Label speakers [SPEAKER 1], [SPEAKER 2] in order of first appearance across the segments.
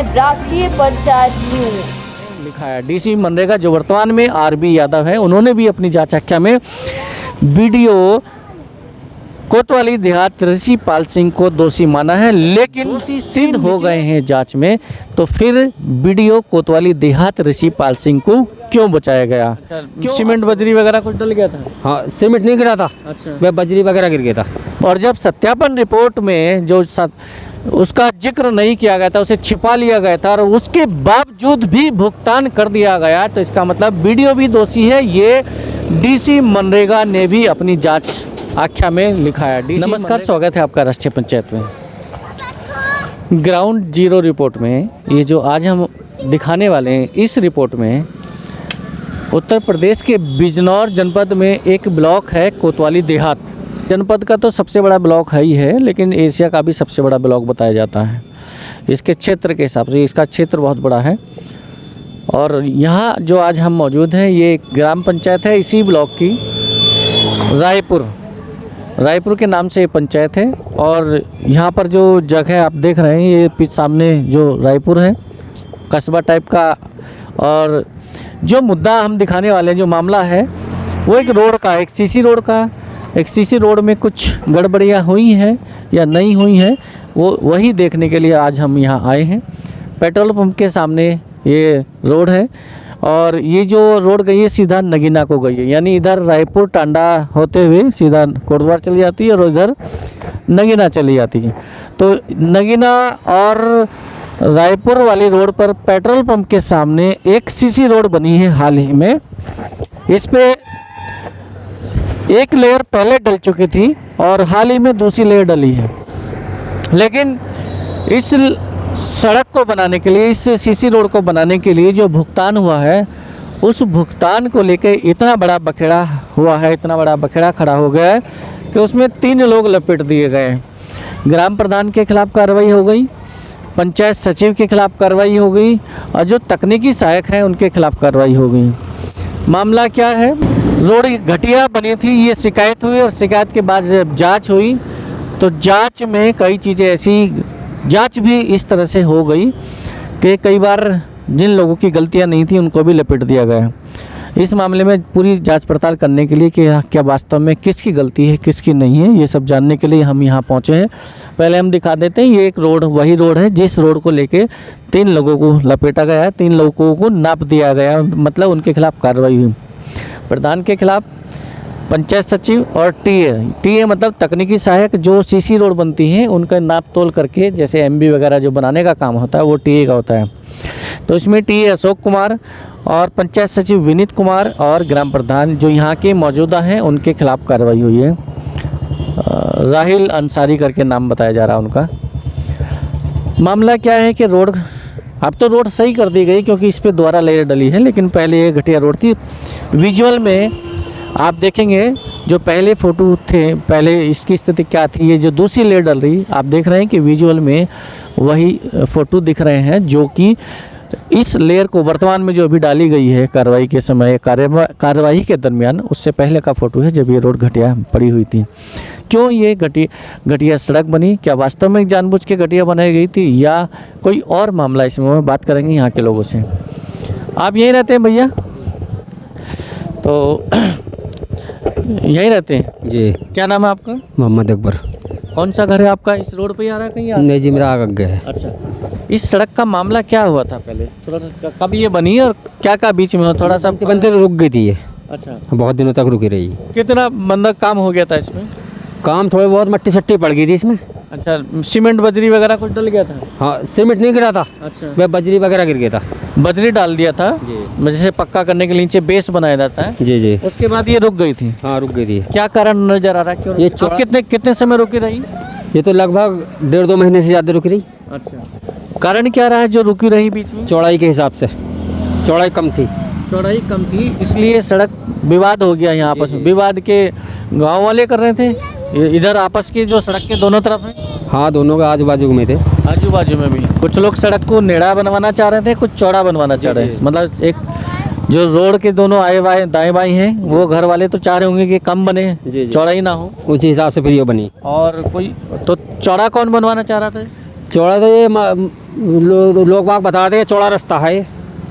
[SPEAKER 1] हैं राष्ट्रीय पंचायत न्यूज।
[SPEAKER 2] लिखा है डीसी मनरेगा जो वर्तमान में आरबी यादव है, उन्होंने भी अपनी जांच आख्या में बीडीओ कोतवाली देहात ऋषिपाल सिंह को दोषी माना है, लेकिन दोषी सिद्ध हो गए हैं जांच में, तो फिर बीडीओ कोतवाली देहात ऋषिपाल सिंह को क्यों बचाया गया? सीमेंट बजरी वगैरह कुछ डल गया था?
[SPEAKER 3] हाँ, सीमेंट नहीं गिरा था।
[SPEAKER 2] अच्छा।
[SPEAKER 3] वह बजरी वगैरह गिर गया था।
[SPEAKER 2] और जब सत्यापन रिपोर्ट में जो उसका जिक्र नहीं किया गया था, उसे छिपा लिया गया था और उसके बावजूद भी भुगतान कर दिया गया, तो इसका मतलब बीडीओ भी दोषी है। ये डीसी मनरेगा ने भी अपनी जांच आख्या में लिखा है। नमस्कार, स्वागत है आपका राष्ट्रीय पंचायत में। ग्राउंड जीरो रिपोर्ट में ये जो आज हम दिखाने वाले हैं, इस रिपोर्ट में उत्तर प्रदेश के बिजनौर जनपद में एक ब्लॉक है कोतवाली देहात। जनपद का तो सबसे बड़ा ब्लॉक है ही है, लेकिन एशिया का भी सबसे बड़ा ब्लॉक बताया जाता है इसके क्षेत्र के हिसाब से। इसका क्षेत्र बहुत बड़ा है और यहाँ जो आज हम मौजूद हैं, ये ग्राम पंचायत है इसी ब्लॉक की, रायपुर के नाम से ये पंचायत है। और यहाँ पर जो जगह आप देख रहे हैं, ये सामने जो रायपुर है कस्बा टाइप का, और जो मुद्दा हम दिखाने वाले हैं, जो मामला है, वो एक रोड का, एक सीसी रोड में कुछ गड़बड़ियाँ हुई हैं या नहीं हुई हैं, वो वही देखने के लिए आज हम यहाँ आए हैं। पेट्रोल पंप के सामने ये रोड है और ये जो रोड गई है सीधा नगीना को गई है, यानी इधर रायपुर टांडा होते हुए सीधा कोटद्वार चली जाती है और इधर नगीना चली जाती है। तो नगीना और रायपुर वाली रोड पर पेट्रोल पंप के सामने एक सीसी रोड बनी है हाल ही में। इस पे एक लेयर पहले डल चुकी थी और हाल ही में दूसरी लेयर डली है, लेकिन इस सड़क को बनाने के लिए, इस सीसी रोड को बनाने के लिए जो भुगतान हुआ है, उस भुगतान को लेकर इतना बड़ा बखेड़ा हुआ है, इतना बड़ा बखेड़ा खड़ा हो गया है कि उसमें 3 लोग लपेट दिए गए। ग्राम प्रधान के खिलाफ कार्रवाई हो गई, पंचायत सचिव के खिलाफ कार्रवाई हो गई और जो तकनीकी सहायक हैं उनके खिलाफ कार्रवाई हो गई। मामला क्या है? रोड घटिया बनी थी, ये शिकायत हुई और शिकायत के बाद जब जांच हुई तो जांच में कई चीज़ें ऐसी, जांच भी इस तरह से हो गई कि कई बार जिन लोगों की गलतियां नहीं थी उनको भी लपेट दिया गया। इस मामले में पूरी जांच पड़ताल करने के लिए कि क्या वास्तव में किसकी गलती है किसकी नहीं है, ये सब जानने के लिए हम यहाँ पहुँचे हैं। पहले हम दिखा देते हैं, ये एक रोड, वही रोड है जिस रोड को लेके 3 लोगों को लपेटा गया है, 3 लोगों को नाप दिया गया, मतलब उनके खिलाफ कार्रवाई हुई। प्रधान के खिलाफ, पंचायत सचिव और टीए मतलब तकनीकी सहायक, जो सीसी रोड बनती हैं उनका नाप तोल करके, जैसे एमबी वगैरह जो बनाने का काम होता है वो टीए का होता है। तो इसमें टीए अशोक कुमार और पंचायत सचिव विनीत कुमार और ग्राम प्रधान जो यहाँ के मौजूदा हैं उनके खिलाफ कार्रवाई हुई है। राहिल अंसारी करके नाम बताया जा रहा है उनका। मामला क्या है कि रोड, अब तो रोड सही कर दी गई क्योंकि इस पर दोबारा लेयर डली है, लेकिन पहले ये घटिया रोड थी। विजुअल में आप देखेंगे जो पहले फ़ोटो थे, पहले इसकी स्थिति क्या थी, ये जो दूसरी लेयर डल रही, आप देख रहे हैं कि विजुअल में वही फ़ोटो दिख रहे हैं जो कि इस लेयर को वर्तमान में जो अभी डाली गई है कार्रवाई के समय, कार्रवाई के दरमियान, उससे पहले का फ़ोटो है जब ये रोड घटिया पड़ी हुई थी। क्यों ये घटिया सड़क बनी? क्या वास्तव में जानबूझ के घटिया बनाई गई थी या कोई और मामला? इसमें बात करेंगे यहाँ के लोगों से। आप यहीं रहते हैं भैया? तो यहीं रहते हैं जी। क्या नाम है आपका?
[SPEAKER 3] मोहम्मद अकबर।
[SPEAKER 2] कौन सा घर है आपका? इस रोड पे ही आ रहा है कहीं?
[SPEAKER 3] नहीं जी, मेरा आगे है।
[SPEAKER 2] अच्छा, इस सड़क का मामला क्या हुआ था पहले? थोड़ा सा कब ये बनी और क्या क्या बीच में हो, थोड़ा सा
[SPEAKER 3] बनते रुक गई थी ये।
[SPEAKER 2] अच्छा,
[SPEAKER 3] बहुत दिनों तक रुकी रही।
[SPEAKER 2] कितना मतलब काम हो गया था इसमें?
[SPEAKER 3] काम थोड़े बहुत मट्टी सट्टी पड़ गई थी इसमें।
[SPEAKER 2] अच्छा, सीमेंट बजरी वगैरह कुछ डल गया था?
[SPEAKER 3] हाँ, सीमेंट नहीं गिरा था।
[SPEAKER 2] अच्छा,
[SPEAKER 3] वह बजरी वगैरह गिर गया था।
[SPEAKER 2] बजरी डाल दिया था
[SPEAKER 3] जी,
[SPEAKER 2] जैसे पक्का करने के नीचे बेस बनाया जाता है।
[SPEAKER 3] जी जी।
[SPEAKER 2] उसके बाद ये रुक गई थी?
[SPEAKER 3] हाँ, रुक गई थी।
[SPEAKER 2] क्या कारण नजर आ रहा है? क्यों
[SPEAKER 3] ये
[SPEAKER 2] अब कितने समय रुकी रही?
[SPEAKER 3] ये तो लगभग 1.5-2 महीने से ज़्यादा रुकी रही।
[SPEAKER 2] अच्छा, कारण क्या रहा है जो रुकी रही बीच में?
[SPEAKER 3] चौड़ाई के हिसाब से, चौड़ाई कम थी।
[SPEAKER 2] चौड़ाई कम थी, इसलिए सड़क विवाद हो गया। यहाँ आपस में विवाद के गाँव वाले कर रहे थे, इधर आपस की जो सड़क के दोनों तरफ है?
[SPEAKER 3] हाँ, दोनों के आजू बाजू में थे।
[SPEAKER 2] आजू बाजू में भी कुछ लोग सड़क को नेड़ा बनवाना चाह रहे थे, कुछ चौड़ा बनवाना चाह रहे हैं। मतलब एक जो रोड के दोनों आए बाएँ दाएं बाएं हैं, वो घर वाले तो चाह रहे होंगे कि कम बने, चौड़ाई ना हो,
[SPEAKER 3] उसी हिसाब से फिर ये बनी।
[SPEAKER 2] और कोई तो चौड़ा कौन बनवाना चाह रहा था?
[SPEAKER 3] चौड़ा तो ये लोग बाग बताते हैं चौड़ा रास्ता है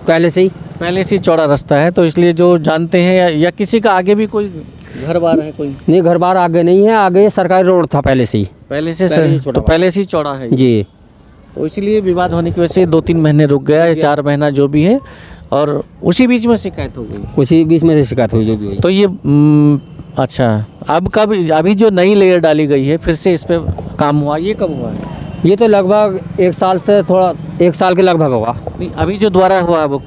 [SPEAKER 3] पहले से ही।
[SPEAKER 2] पहले से ही चौड़ा रास्ता है तो इसलिए जो जानते हैं या किसी का आगे भी कोई घर बार है कोई?
[SPEAKER 3] नहीं, घर बार आगे नहीं है, आगे सरकारी रोड था पहले से ही।
[SPEAKER 2] पहले से
[SPEAKER 3] पहले ही
[SPEAKER 2] तो पहले से ही चौड़ा है
[SPEAKER 3] जी।
[SPEAKER 2] तो इसलिए विवाद होने की वजह से 2-3 महीने रुक गया या 4 महीना जो भी है, और उसी बीच में शिकायत हो गई।
[SPEAKER 3] उसी बीच में से शिकायत हुई जो भी हुई।
[SPEAKER 2] तो ये अच्छा, अब कब अभी जो नई लेयर डाली गई है फिर से इस पे काम हुआ, ये कब हुआ है?
[SPEAKER 3] ये तो लगभग 1 साल से थोड़ा 1 साल के लगभग होगा।
[SPEAKER 2] नहीं, अभी जो दोबारा हुआ वो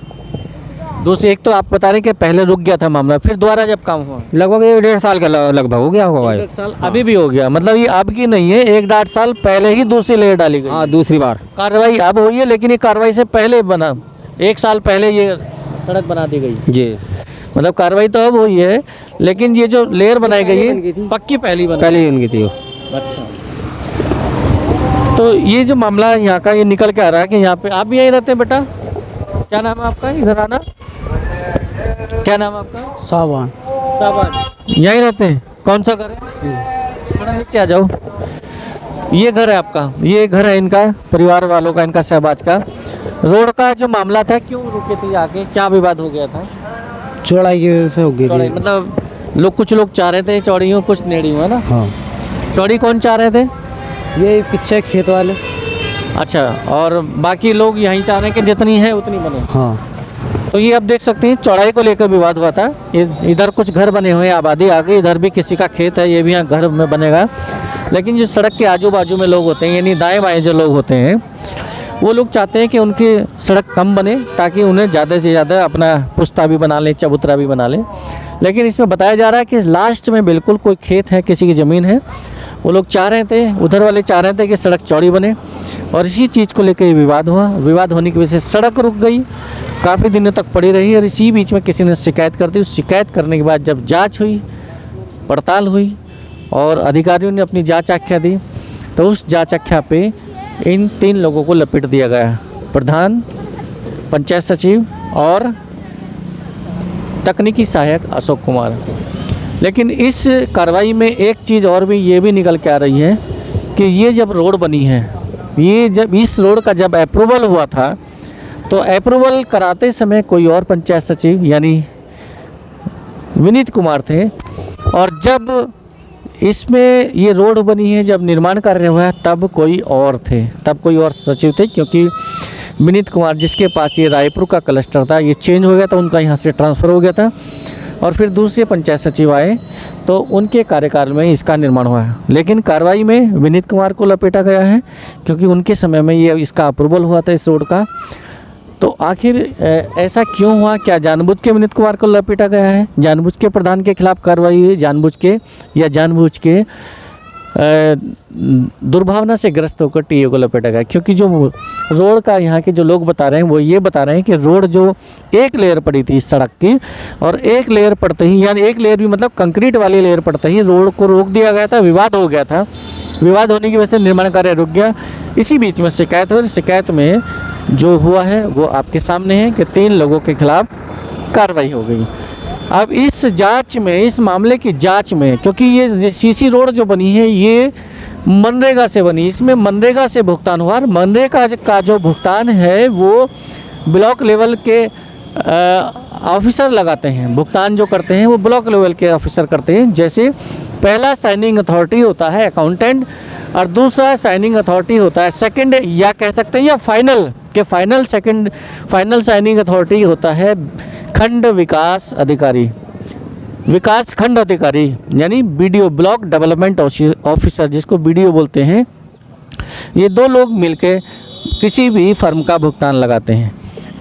[SPEAKER 2] दूसरे, एक तो आप बता रहे कि पहले रुक गया था मामला, फिर दोबारा जब काम हुआ
[SPEAKER 3] लगभग 1-1.5 साल का लगभग हो गया होगा।
[SPEAKER 2] 1 साल अभी भी हो गया, मतलब ये अब की नहीं है, 1-1.5 साल पहले ही दूसरी लेयर डाली गई।
[SPEAKER 3] हाँ, दूसरी बार
[SPEAKER 2] कार्रवाई अब हुई है, लेकिन ये कार्रवाई से पहले बना, 1 साल पहले ये सड़क बना दी गई
[SPEAKER 3] जी।
[SPEAKER 2] मतलब कार्रवाई तो अब हुई है, लेकिन ये जो लेयर बनाई गई
[SPEAKER 3] बन गई थी।
[SPEAKER 2] है पक्की पहली बना।
[SPEAKER 3] पहले ही उनकी थी वो।
[SPEAKER 2] अच्छा, तो ये जो मामला यहाँ का ये निकल के आ रहा है कि यहाँ पे आप भी यहीं रहते हैं बेटा? क्या नाम है आपका? इधर आना। क्या नाम है आपका?
[SPEAKER 4] सावन।
[SPEAKER 2] सावन, यहीं रहते हैं? कौन सा घर है? थोड़ा नीचे आ जाओ। ये घर है आपका? ये घर है इनका, परिवार वालों का, इनका शहबाज का। रोड का जो मामला था क्यों रुके थे आके, क्या विवाद हो गया था?
[SPEAKER 4] चौड़ाई की वजह से हो गई
[SPEAKER 2] चौड़ी
[SPEAKER 4] थी।
[SPEAKER 2] मतलब कुछ लोग चाह रहे थे चौड़ी हो, कुछ नेड़ी हो, है ना?
[SPEAKER 4] हाँ,
[SPEAKER 2] चौड़ी कौन चाह रहे थे?
[SPEAKER 4] ये पीछे खेत वाले।
[SPEAKER 2] अच्छा, और बाकी लोग यहीं चाह रहे हैं कि जितनी है उतनी बने।
[SPEAKER 4] हाँ,
[SPEAKER 2] तो ये आप देख सकते हैं चौड़ाई को लेकर विवाद हुआ था। इधर कुछ घर बने हुए हैं, आबादी आगे, इधर भी किसी का खेत है, ये भी यहाँ घर में बनेगा। लेकिन जो सड़क के आजू बाजू में लोग होते हैं, यानी दाएं बाएं जो लोग होते हैं, वो लोग चाहते हैं कि उनकी सड़क कम बने ताकि उन्हें ज़्यादा से ज़्यादा अपना पुश्ता भी बना लें, चबूतरा भी बना लें। लेकिन इसमें बताया जा रहा है कि लास्ट में बिल्कुल कोई खेत है, किसी की ज़मीन है, वो लोग चाह रहे थे, उधर वाले चाह रहे थे कि सड़क चौड़ी बने, और इसी चीज़ को लेकर विवाद हुआ। विवाद होने की वजह से सड़क रुक गई, काफ़ी दिनों तक पड़ी रही, और इसी बीच में किसी ने शिकायत कर दी। उस शिकायत करने के बाद जब जांच हुई, पड़ताल हुई और अधिकारियों ने अपनी जांच आख्या दी, तो उस जांच आख्या पे इन 3 लोगों को लपेट दिया गया, प्रधान, पंचायत सचिव और तकनीकी सहायक अशोक कुमार। लेकिन इस कार्रवाई में एक चीज़ और भी ये भी निकल के आ रही है कि ये जब रोड बनी है, ये जब इस रोड का जब अप्रूवल हुआ था, तो अप्रूवल कराते समय कोई और पंचायत सचिव यानी विनीत कुमार थे, और जब इसमें ये रोड बनी है, जब निर्माण कार्य हुआ है, तब कोई और थे, तब कोई और सचिव थे, क्योंकि विनीत कुमार जिसके पास ये रायपुर का क्लस्टर था, ये चेंज हो गया था, उनका यहाँ से ट्रांसफ़र हो गया था, और फिर दूसरे पंचायत सचिव आए तो उनके कार्यकाल में इसका निर्माण हुआ है। लेकिन कार्रवाई में विनीत कुमार को लपेटा गया है, क्योंकि उनके समय में ये इसका अप्रूवल हुआ था इस रोड का। तो आखिर ऐसा क्यों हुआ? क्या जानबूझ के विनीत कुमार को लपेटा गया है? जानबूझ के प्रधान के खिलाफ कार्रवाई हुई, जानबूझ के या जानबूझ के दुर्भावना से ग्रस्त होकर टीए को लपेटा गया? क्योंकि जो रोड का यहाँ के जो लोग बता रहे हैं वो ये बता रहे हैं कि रोड जो एक लेयर पड़ी थी इस सड़क की, और एक लेयर पड़ते ही, यानी एक लेयर भी मतलब कंक्रीट वाली लेयर पड़ते ही रोड को रोक दिया गया था, विवाद हो गया था। विवाद होने की वजह से निर्माण कार्य रुक गया। इसी बीच में शिकायत हुई, शिकायत में जो हुआ है वो आपके सामने है कि 3 लोगों के खिलाफ कार्रवाई हो गई। अब इस जांच में, इस मामले की जांच में, क्योंकि ये सीसी रोड जो बनी है ये मनरेगा से बनी, इसमें मनरेगा से भुगतान हुआ, और मनरेगा का जो भुगतान है वो ब्लॉक लेवल के ऑफिसर लगाते हैं। भुगतान जो करते हैं वो ब्लॉक लेवल के ऑफिसर करते हैं। जैसे पहला साइनिंग अथॉरिटी होता है अकाउंटेंट, और दूसरा साइनिंग अथॉरिटी होता है सेकंड, या कह सकते हैं या फाइनल साइनिंग अथॉरिटी होता है खंड विकास अधिकारी, विकास खंड अधिकारी, यानी बीडीओ, ब्लॉक डेवलपमेंट ऑफिसर, जिसको बीडीओ बोलते हैं। ये 2 लोग मिलकर किसी भी फर्म का भुगतान लगाते हैं।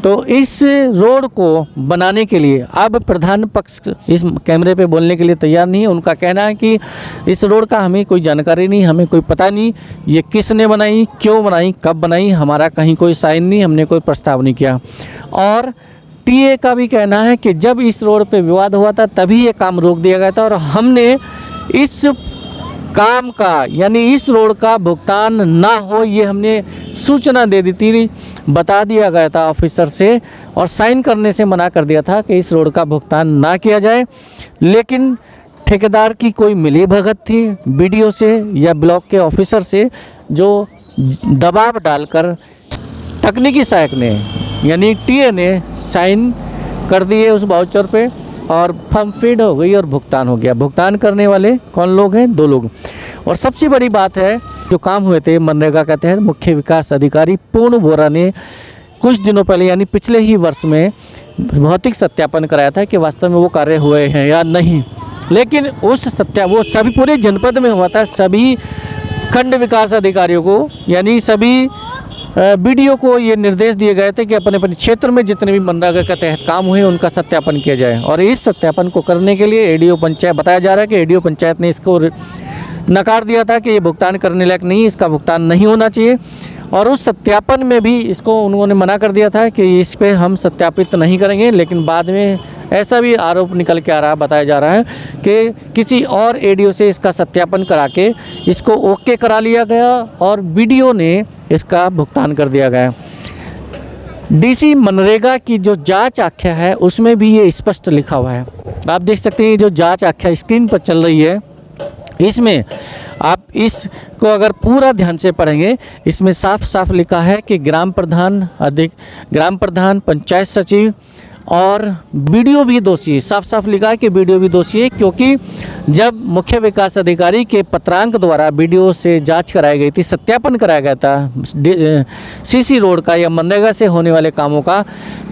[SPEAKER 2] तो इस रोड को बनाने के लिए अब प्रधान पक्ष इस कैमरे पे बोलने के लिए तैयार नहीं है। उनका कहना है कि इस रोड का हमें कोई जानकारी नहीं, हमें कोई पता नहीं, ये किसने बनाई, क्यों बनाई, कब बनाई, हमारा कहीं कोई साइन नहीं, हमने कोई प्रस्ताव नहीं किया। और टीए का भी कहना है कि जब इस रोड पे विवाद हुआ था तभी ये काम रोक दिया गया था, और हमने इस काम का, यानी इस रोड का भुगतान ना हो, ये हमने सूचना दे दी थी, बता दिया गया था ऑफिसर से, और साइन करने से मना कर दिया था कि इस रोड का भुगतान ना किया जाए। लेकिन ठेकेदार की कोई मिलीभगत थी बीडीओ से या ब्लॉक के ऑफिसर से, जो दबाव डालकर तकनीकी सहायक ने यानी टीए ने साइन कर दिए उस वाउचर पे और फर्म फीड हो गई और भुगतान हो गया। भुगतान करने वाले कौन लोग हैं? 2 लोग। और सबसे बड़ी बात है, जो काम हुए थे मनरेगा के तहत, मुख्य विकास अधिकारी पूर्ण बोरा ने कुछ दिनों पहले यानी पिछले ही वर्ष में भौतिक सत्यापन कराया था कि वास्तव में वो कार्य हुए हैं या नहीं। लेकिन वो सभी पूरे जनपद में हुआ था। सभी खंड विकास अधिकारियों को यानी सभी बीडीओ को ये निर्देश दिए गए थे कि अपने अपने क्षेत्र में जितने भी मनरेगा के तहत काम हुए उनका सत्यापन किया जाए। और इस सत्यापन को करने के लिए एडीओ पंचायत, बताया जा रहा है कि एडीओ पंचायत ने इसको नकार दिया था कि ये भुगतान करने लायक नहीं, इसका भुगतान नहीं होना चाहिए। और उस सत्यापन में भी इसको उन्होंने मना कर दिया था कि इस पे हम सत्यापित नहीं करेंगे। लेकिन बाद में ऐसा भी आरोप निकल के आ रहा, बताया जा रहा है कि किसी और एडीओ से इसका सत्यापन करा के इसको ओके करा लिया गया और बीडीओ ने इसका भुगतान कर दिया गया। डीसी मनरेगा की जो जांच आख्या है उसमें भी ये स्पष्ट लिखा हुआ है। आप देख सकते हैं जो जांच आख्या स्क्रीन पर चल रही है, इसमें आप इसको अगर पूरा ध्यान से पढ़ेंगे, इसमें साफ साफ लिखा है कि ग्राम प्रधान, पंचायत सचिव और बीडीओ भी दोषी है। साफ साफ लिखा है कि बीडीओ भी दोषी है, क्योंकि जब मुख्य विकास अधिकारी के पत्रांक द्वारा बीडीओ से जांच कराई गई थी, सत्यापन कराया गया था सीसी रोड का या मनरेगा से होने वाले कामों का,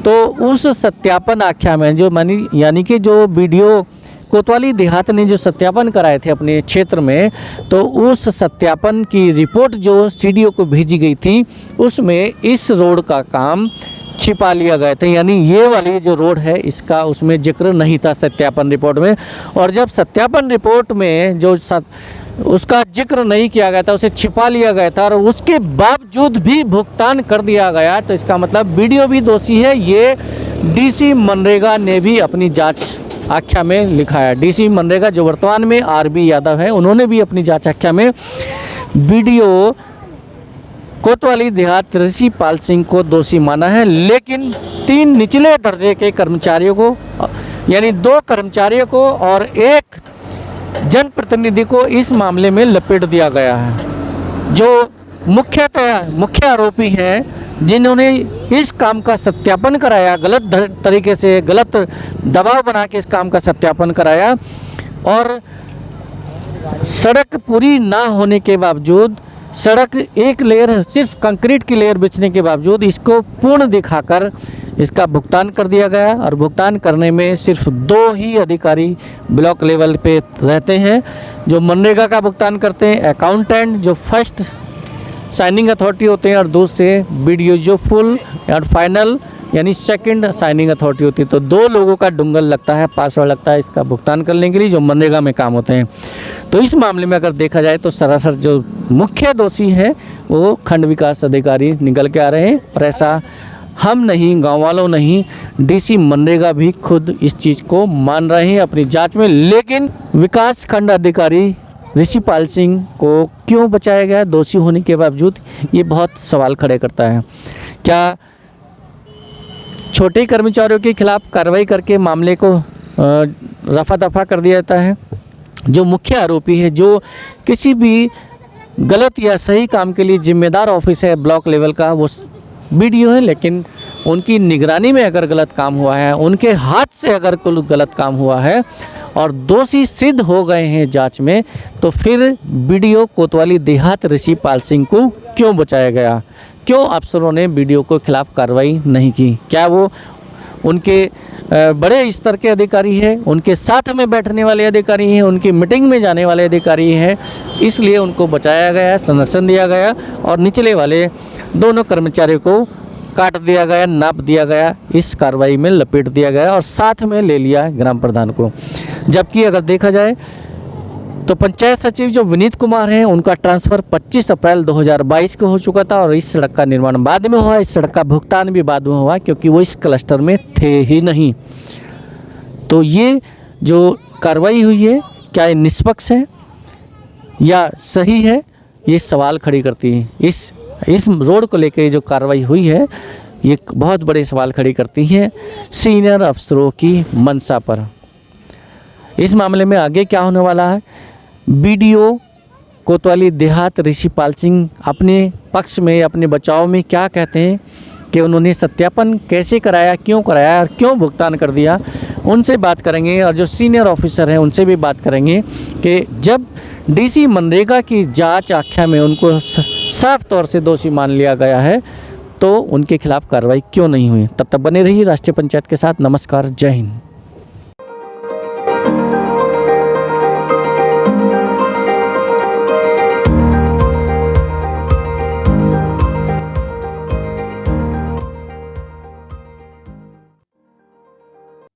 [SPEAKER 2] तो उस सत्यापन आख्या में जो यानी कि जो बीडीओ कोतवाली देहात ने जो सत्यापन कराए थे अपने क्षेत्र में, तो उस सत्यापन की रिपोर्ट जो सीडीओ को भेजी गई थी उसमें इस रोड का काम छिपा लिया गया था। यानी ये वाली जो रोड है इसका उसमें जिक्र नहीं था सत्यापन रिपोर्ट में। और जब सत्यापन रिपोर्ट में जो उसका जिक्र नहीं किया गया था, उसे छिपा लिया गया था और उसके बावजूद भी भुगतान कर दिया गया, तो इसका मतलब बीडीओ भी दोषी है। ये डीसी मनरेगा ने भी अपनी जांच आख्या में लिखा है। डीसी मनरेगा जो वर्तमान में आरबी यादव है, उन्होंने भी अपनी जांच आख्या में बीडीओ कोतवाली देहात ऋषिपाल सिंह को दोषी माना है। लेकिन 3 निचले दर्जे के कर्मचारियों को यानी 2 कर्मचारियों को और 1 जनप्रतिनिधि को इस मामले में लपेट दिया गया है। जो मुख्य आरोपी हैं, जिन्होंने इस काम का सत्यापन कराया, गलत तरीके से गलत दबाव बना के इस काम का सत्यापन कराया और सड़क पूरी ना होने के बावजूद, सड़क एक लेयर सिर्फ कंक्रीट की लेयर बिछने के बावजूद इसको पूर्ण दिखाकर इसका भुगतान कर दिया गया। और भुगतान करने में सिर्फ 2 ही अधिकारी ब्लॉक लेवल पे रहते हैं जो मनरेगा का भुगतान करते हैं, अकाउंटेंट जो फर्स्ट साइनिंग अथॉरिटी होते हैं और दूसरे बीडीओ जो फुल और फाइनल यानी सेकंड साइनिंग अथॉरिटी होती है। तो 2 लोगों का डुंगल लगता है, पासवर्ड लगता है इसका भुगतान करने के लिए जो मनरेगा में काम होते हैं। तो इस मामले में अगर देखा जाए तो सरासर जो मुख्य दोषी है वो खंड विकास अधिकारी निकल के आ रहे हैं। और ऐसा हम नहीं, गांव वालों नहीं, डीसी मनरेगा भी खुद इस चीज़ को मान रहे हैं अपनी जांच में। लेकिन विकास खंड अधिकारी ऋषिपाल सिंह को क्यों बचाया गया दोषी होने के बावजूद, ये बहुत सवाल खड़े करता है। क्या छोटे कर्मचारियों के खिलाफ कार्रवाई करके मामले को रफा दफा कर दिया जाता है? जो मुख्य आरोपी है, जो किसी भी गलत या सही काम के लिए जिम्मेदार ऑफिस है ब्लॉक लेवल का, वो बीडीओ है। लेकिन उनकी निगरानी में अगर गलत काम हुआ है, उनके हाथ से अगर कोई गलत काम हुआ है और दोषी सिद्ध हो गए हैं जांच में, तो फिर बीडीओ कोतवाली देहात ऋषिपाल सिंह को क्यों बचाया गया? क्यों अफसरों ने बीडीओ के खिलाफ कार्रवाई नहीं की? क्या वो उनके बड़े स्तर के अधिकारी हैं, उनके साथ में बैठने वाले अधिकारी हैं, उनकी मीटिंग में जाने वाले अधिकारी हैं, इसलिए उनको बचाया गया, संरक्षण दिया गया और निचले वाले दोनों कर्मचारियों को काट दिया गया, नाप दिया गया, इस कार्रवाई में लपेट दिया गया और साथ में ले लिया ग्राम प्रधान को। जबकि अगर देखा जाए तो पंचायत सचिव जो विनीत कुमार हैं, उनका ट्रांसफ़र 25 अप्रैल 2022 को हो चुका था और इस सड़क का निर्माण बाद में हुआ, इस सड़क का भुगतान भी बाद में हुआ क्योंकि वो इस क्लस्टर में थे ही नहीं। तो ये जो कार्रवाई हुई है, क्या ये निष्पक्ष है या सही है, ये सवाल खड़ी करती है। इस रोड को लेकर जो कार्रवाई हुई है, ये बहुत बड़े सवाल खड़ी करती है सीनियर अफसरों की मंशा पर। इस मामले में आगे क्या होने वाला है, बीडीओ कोतवाली देहात ऋषिपाल सिंह अपने पक्ष में, अपने बचाव में क्या कहते हैं कि उन्होंने सत्यापन कैसे कराया, क्यों कराया और क्यों भुगतान कर दिया, उनसे बात करेंगे। और जो सीनियर ऑफिसर हैं उनसे भी बात करेंगे कि जब डीसी मनरेगा की जांच आख्या में उनको साफ तौर से दोषी मान लिया गया है तो उनके खिलाफ कार्रवाई क्यों नहीं हुई। तब तक बने रहिए राष्ट्रीय पंचायत के साथ। नमस्कार, जय हिंद।